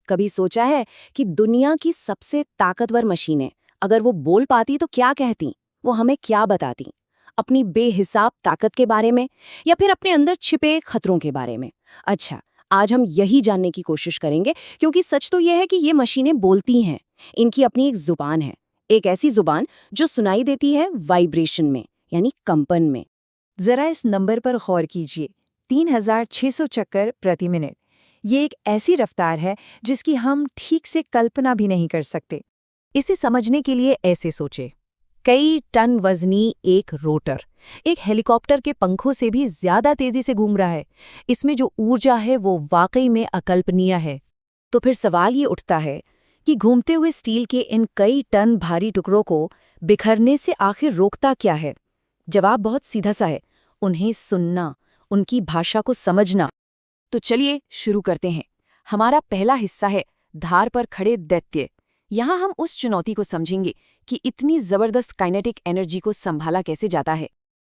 कभी सोचा है कि दुनिया की सबसे ताकतवर मशीनें अगर वो बोल पाती तो क्या कहती? वो हमें क्या बताती? अपनी बेहिसाब ताकत के बारे में या फिर अपने अंदर छिपे खतरों के बारे में? अच्छा, आज हम यही जानने की कोशिश करेंगे क्योंकि सच तो यह है कि ये मशीनें बोलती हैं। इनकी अपनी एक जुबान है, एक ऐसी जुबान जो सुनाई देती है वाइब्रेशन में, यानी कंपन में। जरा इस नंबर पर गौर कीजिए, 3600 चक्कर प्रति मिनट। ये एक ऐसी रफ्तार है जिसकी हम ठीक से कल्पना भी नहीं कर सकते। इसे समझने के लिए ऐसे सोचें, कई टन वजनी एक रोटर एक हेलीकॉप्टर के पंखों से भी ज्यादा तेजी से घूम रहा है। इसमें जो ऊर्जा है वो वाकई में अकल्पनीय है। तो फिर सवाल ये उठता है कि घूमते हुए स्टील के इन कई टन भारी टुकड़ों को बिखरने से आखिर रोकता क्या है? जवाब बहुत सीधा सा है, उन्हें सुनना, उनकी भाषा को समझना। तो चलिए शुरू करते हैं। हमारा पहला हिस्सा है धार पर खड़े दैत्य। यहाँ हम उस चुनौती को समझेंगे कि इतनी जबरदस्त काइनेटिक एनर्जी को संभाला कैसे जाता है।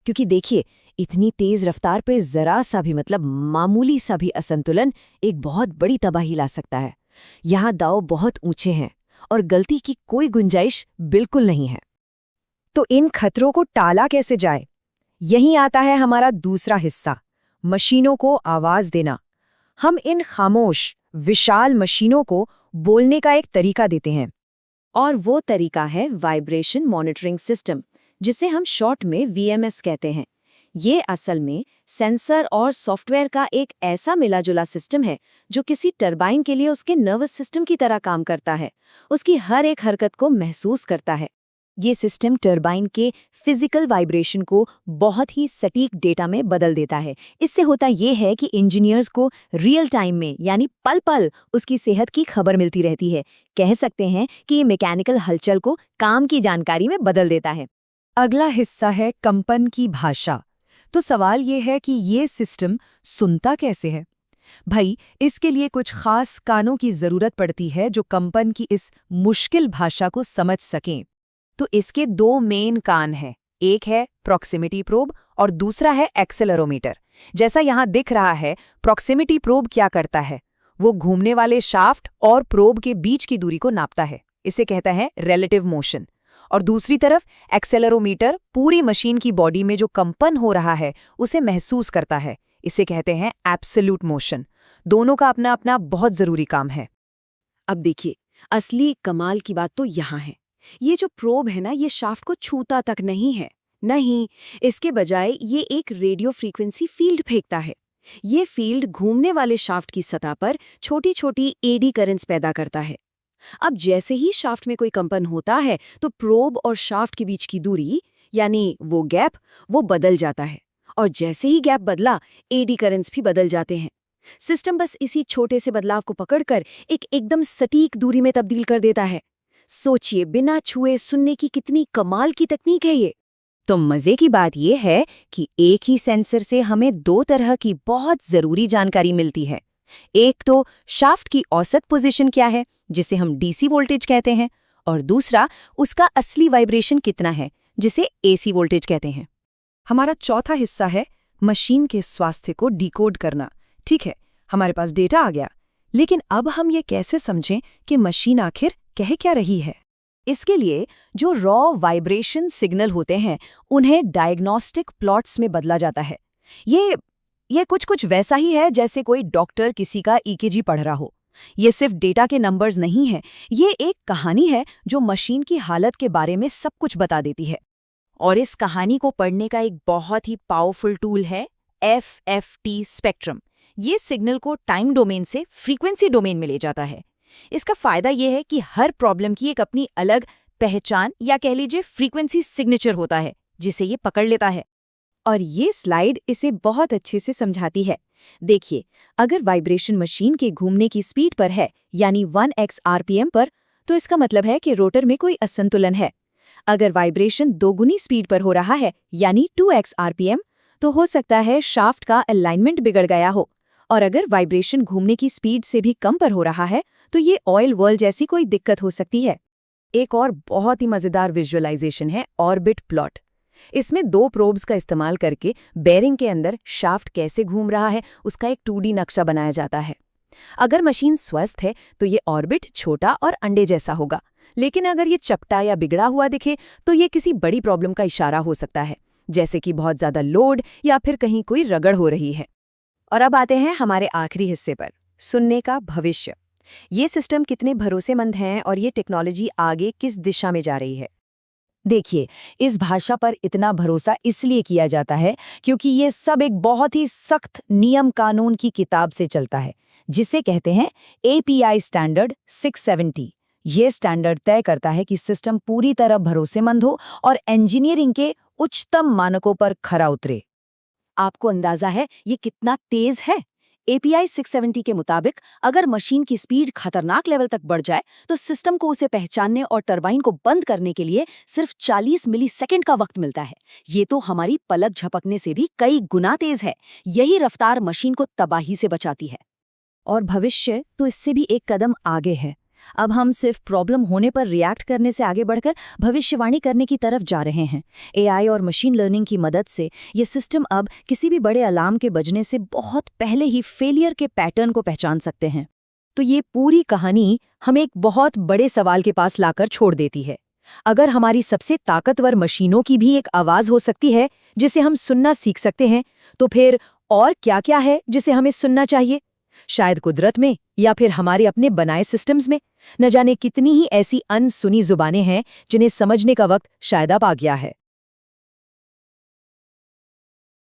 क्योंकि देखिए, इतनी तेज रफ्तार पे जरा सा भी मामूली सा भी असंतुलन एक बहुत बड़ी तबाही ला सकता है। यहाँ दांव बहुत ऊंचे हैं और गलती की कोई गुंजाइश बिल्कुल नहीं है। तो इन खतरों को टाला कैसे जाए? यहीं आता है हमारा दूसरा हिस्सा, मशीनों को आवाज देना। हम इन खामोश विशाल मशीनों को बोलने का एक तरीका देते हैं, और वो तरीका है वाइब्रेशन मॉनिटरिंग सिस्टम, जिसे हम शॉर्ट में वीएमएस कहते हैं। ये असल में सेंसर और सॉफ्टवेयर का एक ऐसा मिला-जुला सिस्टम है जो किसी टरबाइन के लिए उसके नर्वस सिस्टम की तरह काम करता है, उसकी हर एक हरकत को महसूस करता है। ये सिस्टम टरबाइन के फिजिकल वाइब्रेशन को बहुत ही सटीक डेटा में बदल देता है। इससे होता ये है कि इंजीनियर्स को रियल टाइम में यानी पल पल उसकी सेहत की खबर मिलती रहती है। कह सकते हैं कि ये मैकेनिकल हलचल को काम की जानकारी में बदल देता है। अगला हिस्सा है कंपन की भाषा। तो सवाल ये है कि ये सिस्टम सुनता कैसे है? भाई, इसके लिए कुछ खास कानों की जरूरत पड़ती है जो कंपन की इस मुश्किल भाषा को समझ सकें। तो इसके दो मेन कान हैं, एक है प्रॉक्सिमिटी प्रोब और दूसरा है एक्सेलेरोमीटर। जैसा यहाँ दिख रहा है, प्रॉक्सिमिटी प्रोब क्या करता है? वो घूमने वाले शाफ्ट और प्रोब के बीच की दूरी को नापता है, इसे कहता है रिलेटिव मोशन। और दूसरी तरफ एक्सेलेरोमीटर पूरी मशीन की बॉडी में जो कंपन हो रहा है उसे महसूस करता है, इसे कहते हैं एब्सोल्यूट मोशन। दोनों का अपना अपना बहुत जरूरी काम है। अब देखिए, असली कमाल की बात तो यहाँ है। ये जो प्रोब है ना, ये शाफ्ट को छूता तक नहीं है। नहीं, इसके बजाय ये एक रेडियो फ्रीक्वेंसी फील्ड फेंकता है। ये फील्ड घूमने वाले शाफ्ट की सतह पर छोटी छोटी एडी करंट्स पैदा करता है। अब जैसे ही शाफ्ट में कोई कंपन होता है तो प्रोब और शाफ्ट के बीच की दूरी, यानी वो गैप, वो बदल जाता है। और जैसे ही गैप बदला, एडी करंट्स भी बदल जाते हैं। सिस्टम बस इसी छोटे से बदलाव को पकड़कर एकदम सटीक दूरी में तब्दील कर देता है। सोचिए, बिना छुए सुनने की कितनी कमाल की तकनीक है ये। तो मजे की बात यह है कि एक ही सेंसर से हमें दो तरह की बहुत जरूरी जानकारी मिलती है। एक तो शाफ्ट की औसत पोजीशन क्या है, जिसे हम डीसी वोल्टेज कहते हैं, और दूसरा उसका असली वाइब्रेशन कितना है, जिसे एसी वोल्टेज कहते हैं। हमारा चौथा हिस्सा है मशीन के स्वास्थ्य को डिकोड करना। ठीक है, हमारे पास डेटा आ गया, लेकिन अब हम ये कैसे समझें कि मशीन आखिर कह क्या रही है? इसके लिए जो रॉ वाइब्रेशन सिग्नल होते हैं उन्हें डायग्नोस्टिक प्लॉट्स में बदला जाता है। ये कुछ वैसा ही है जैसे कोई डॉक्टर किसी का ईकेजी पढ़ रहा हो। ये सिर्फ डेटा के नंबर्स नहीं है, ये एक कहानी है जो मशीन की हालत के बारे में सब कुछ बता देती है। और इस कहानी को पढ़ने का एक बहुत ही पावरफुल टूल है एफएफटी स्पेक्ट्रम। ये सिग्नल को टाइम डोमेन से फ्रीक्वेंसी डोमेन में ले जाता है। इसका फायदा यह है कि हर प्रॉब्लम की एक अपनी अलग पहचान या कह लीजिए फ्रीक्वेंसी सिग्नेचर होता है, जिसे ये पकड़ लेता है। और ये स्लाइड इसे बहुत अच्छे से समझाती है। देखिए, अगर वाइब्रेशन मशीन के घूमने की स्पीड पर है, यानी 1x आरपीएम पर, तो इसका मतलब है कि रोटर में कोई असंतुलन है। अगर वाइब्रेशन दोगुनी स्पीड पर हो रहा है, यानी 2x आरपीएम, तो हो सकता है शाफ्ट का अलाइनमेंट बिगड़ गया हो। और अगर वाइब्रेशन घूमने की स्पीड से भी कम पर हो रहा है, तो ये ऑयल वर्ल जैसी कोई दिक्कत हो सकती है। एक और बहुत ही मजेदार विजुअलाइजेशन है ऑर्बिट प्लॉट। इसमें दो प्रोब्स का इस्तेमाल करके बेरिंग के अंदर शाफ्ट कैसे घूम रहा है उसका एक 2D नक्शा बनाया जाता है। अगर मशीन स्वस्थ है तो ये ऑर्बिट छोटा और अंडे जैसा होगा, लेकिन अगर ये चपटा या बिगड़ा हुआ दिखे तो ये किसी बड़ी प्रॉब्लम का इशारा हो सकता है, जैसे कि बहुत ज्यादा लोड या फिर कहीं कोई रगड़ हो रही है। और अब आते हैं हमारे आखिरी हिस्से पर, सुनने का भविष्य। ये सिस्टम कितने भरोसेमंद हैं और ये टेक्नोलॉजी आगे किस दिशा में जा रही है? देखिए, इस भाषा पर इतना भरोसा इसलिए किया जाता है क्योंकि ये सब एक बहुत ही सख्त नियम कानून की किताब से चलता है, जिसे कहते हैं API स्टैंडर्ड 670। ये स्टैंडर्ड तय करता है कि सिस्टम पूरी तरह भरोसेमंद हो और इंजीनियरिंग के उच्चतम मानकों पर खरा उतरे। आपको अंदाजा है ये कितना तेज है? API 670 के मुताबिक अगर मशीन की स्पीड खतरनाक लेवल तक बढ़ जाए तो सिस्टम को उसे पहचानने और टरबाइन को बंद करने के लिए सिर्फ 40 मिलीसेकंड का वक्त मिलता है। ये तो हमारी पलक झपकने से भी कई गुना तेज है। यही रफ्तार मशीन को तबाही से बचाती है। और भविष्य तो इससे भी एक कदम आगे है। अब हम सिर्फ प्रॉब्लम होने पर रिएक्ट करने से आगे बढ़कर भविष्यवाणी करने की तरफ जा रहे हैं। AI और मशीन लर्निंग की मदद से ये सिस्टम अब किसी भी बड़े अलार्म के बजने से बहुत पहले ही फेलियर के पैटर्न को पहचान सकते हैं। तो ये पूरी कहानी हमें एक बहुत बड़े सवाल के पास लाकर छोड़ देती है। अगर हमारी सबसे ताकतवर मशीनों की भी एक आवाज हो सकती है जिसे हम सुनना सीख सकते हैं, तो फिर और क्या-क्या है जिसे हमें सुनना चाहिए? शायद कुदरत में या फिर हमारे अपने बनाए सिस्टम्स में। न जाने कितनी ही ऐसी अनसुनी जुबानें हैं जिन्हें समझने का वक्त शायद अब आ गया है।